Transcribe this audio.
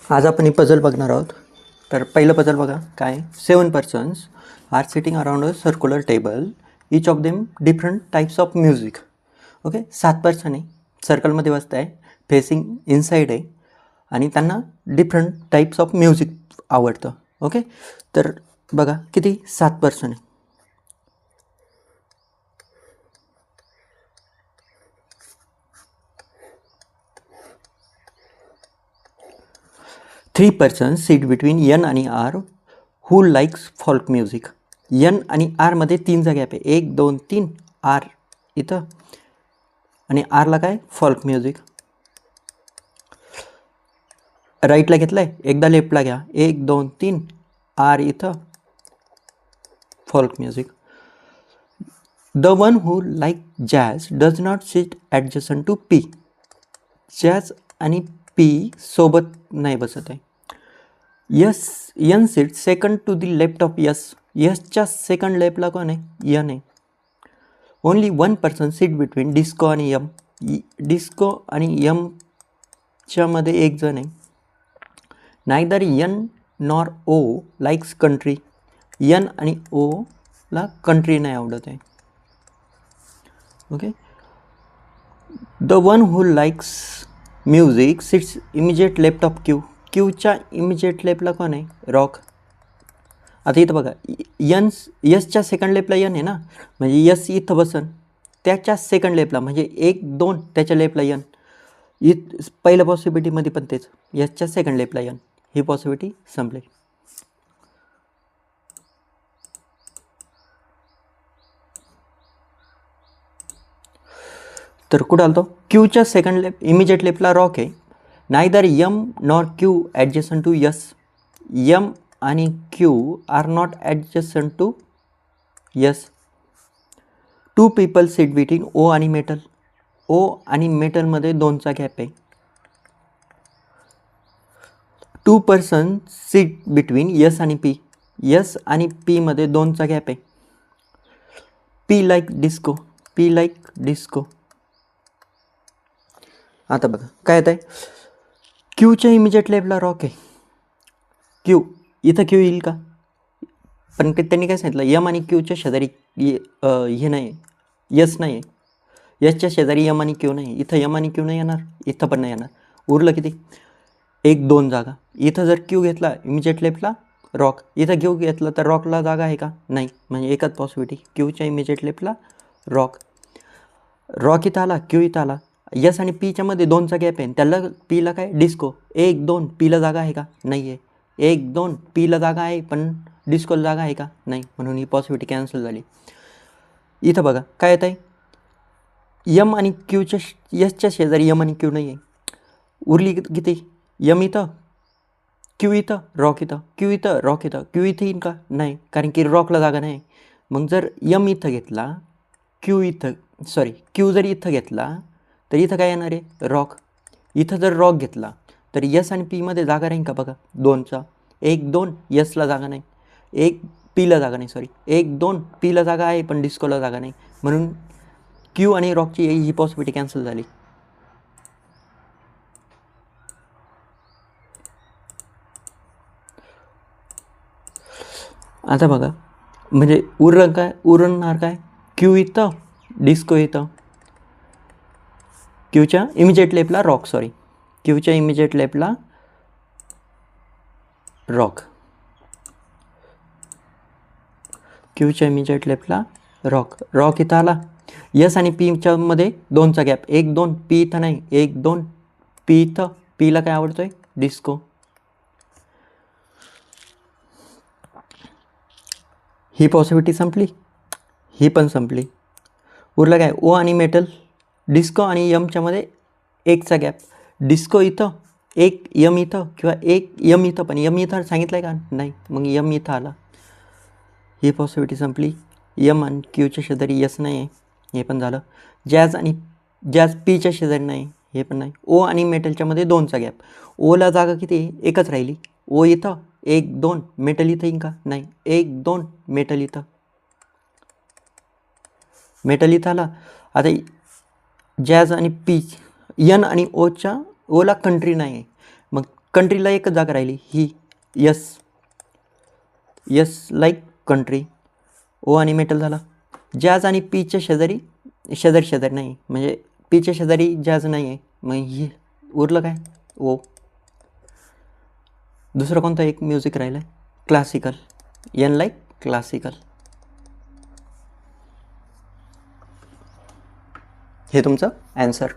आज आपण ही पझल बघणार आहोत. तर पहिलं पझल बघा काय. 7 persons are sitting around a circular table, each of them different types of music. Okay, 7 person आहे, सर्कलमध्ये बसत आहे, फेसिंग इनसाईड आहे आणि त्यांना डिफरंट टाईप्स ऑफ म्युझिक आवडतं. ओके, तर बघा किती 7 पर्सन आहे. Three persons seat between N आणि R who likes folk music. N आणि आरमध्ये 3चा गॅप आहे, 1 2 3. आर इथं आणि आरला काय फॉल्क म्युझिक. राईटला घेतलं आहे, एकदा लेफ्टला घ्या, 1 2 3. आर इथं folk music. The one who like jazz does not sit adjacent to P. Jazz आणि पी सोबत नाही बसत आहे. S N sit second to the left of S. यसच्या सेकंड लेफ्टला कोण आहे, यन आहे. Only one person sit between disco आणि यम. डिस्को आणि यमच्यामध्ये एक जण आहे. Neither N nor O likes country. N आणि ओला कंट्री नाही आवडत आहे. Okay, the one who likes music sits immediate left of Q. क्यूच्या इमिजिएट लेफ्टला कोण आहे, रॉक. आता इथं बघा, यसच्या सेकंड लेफ्टला यन आहे ना, म्हणजे यस इथं बसन, त्याच्या सेकंड लेफ्टला म्हणजे 1 2 त्याच्या लेफ्टला यन. पहिल्या पॉसिबिलिटीमध्ये पण तेच, यसच्या सेकंड लेफ्टला यन. ही पॉसिबिलिटी संपली. तर कुठं आलतो, क्यूच्या सेकंड लेफ्ट इमिजिएट लेफ्टला रॉक आहे. Neither M nor Q adjacent to S. M आणि Q are not adjacent to S. Two people sit between O आणि मेटल. ओ आणि मेटलमध्ये 2चा गॅप आहे. Two person sit between S आणि P. S आणि पीमध्ये 2चा गॅप आहे. P like disco. P like disco. आता बघा काय येत आहे, क्यूच्या इमिजिएट लेफ्टला रॉक आहे. क्यू इथं क्यू येईल का, पण त्यांनी काय सांगितलं, यम आणि क्यूच्या शेजारी हे नाही, यस नाही आहे. यसच्या शेजारी यम आणि क्यू नाही. इथं यम आणि क्यू नाही येणार, इथं पण नाही येणार. उरलं किती, 1 2 जागा. इथं जर क्यू घेतला इमिजिएट लेफ्टला रॉक, इथं क्यू घेतलं तर रॉकला जागा आहे का, नाही. म्हणजे एकच पॉसिबिलिटी, क्यूच्या इमिजिएट लेफ्टला रॉक. रॉक इथं आला, क्यू इथं आला. यस आणि पीच्यामध्ये 2चा गॅप आहे, त्याला पीला काय डिस्को. 1 2 पीला जागा आहे का, नाही आहे. 1 2 पीला जागा आहे, पण डिस्कोला जागा आहे का, नाही. म्हणून ही पॉसिबिलिटी कॅन्सल झाली. इथं बघा काय येत आहे, यम आणि क्यूच्या यसच्या शेजारी यम आणि क्यू नाही आहे. उरली किती, यम इथं, क्यू इथं, रॉक इथं. क्यू इथं, रॉक इथं. क्यू इथं येईन का, नाही, कारण की रॉकला जागा नाही. मग जर यम इथं घेतला, क्यू जर इथं घेतला तर इथं काय येणार आहे, रॉक. इथं जर रॉक घेतला तर यस आणि पीमध्ये जागा राहील का, बघा 2चा. 1 2 यसला जागा नाही, 1 पीला जागा नाही, 1 2 पीला जागा आहे पण डिस्कोला जागा नाही. म्हणून क्यू आणि रॉकची ही पॉसिबिलिटी कॅन्सल झाली. आता बघा, म्हणजे उरणार काय, क्यू इथं, डिस्को इथं. क्यूच्या इमिजिएट लेफ्टला रॉक, क्यूच्या इमिजिएट लेफ्टला रॉक. क्यूच्या इमिजिएट लेफ्टला रॉक. रॉक इथं आला. यस आणि पीच्या मध्ये 2चा गॅप, 1 2 पी इथं नाही, 1 2 पी इथं. पीला काय आवडतोय, डिस्को. ही पॉसिबिलिटी संपली, ही पण संपली. उरलं काय, ओ आणि मेटल. डिस्को आणि यमच्या मध्ये 1चा गॅप. डिस्को इथं, 1 यम इथं, किंवा 1 यम इथं, पण यम इथं सांगितलं आहे का, नाही. मग यम इथं आला, ही पॉसिबिलिटी संपली. यम आणि क्यूच्या शेजारी यस नाही आहे, हे पण झालं. जॅज पीच्या शेजारी नाही, हे पण नाही. ओ आणि मेटलच्या मध्ये 2चा गॅप. ओला जागा किती, एकच राहिली. ओ इथं, 1 2 मेटल इथं येईन का, नाही. 1 2 मेटल इथं. मेटल इथं आला. आता जॅज आणि पी, यन आणि ओला कंट्री नाही आहे. मग कंट्रीला एकच जागा राहिली ही. S S like country. O आणि मेटल झाला. जॅज आणि पीच्या शेजारी शेजारी नाही, म्हणजे पीच्या शेजारी जॅज नाही आहे, मग ही उरलं काय? ओ. दुसरं कोणतं एक म्युझिक राहिलं? क्लासिकल. And like classical. हे तुमचं ॲन्सर.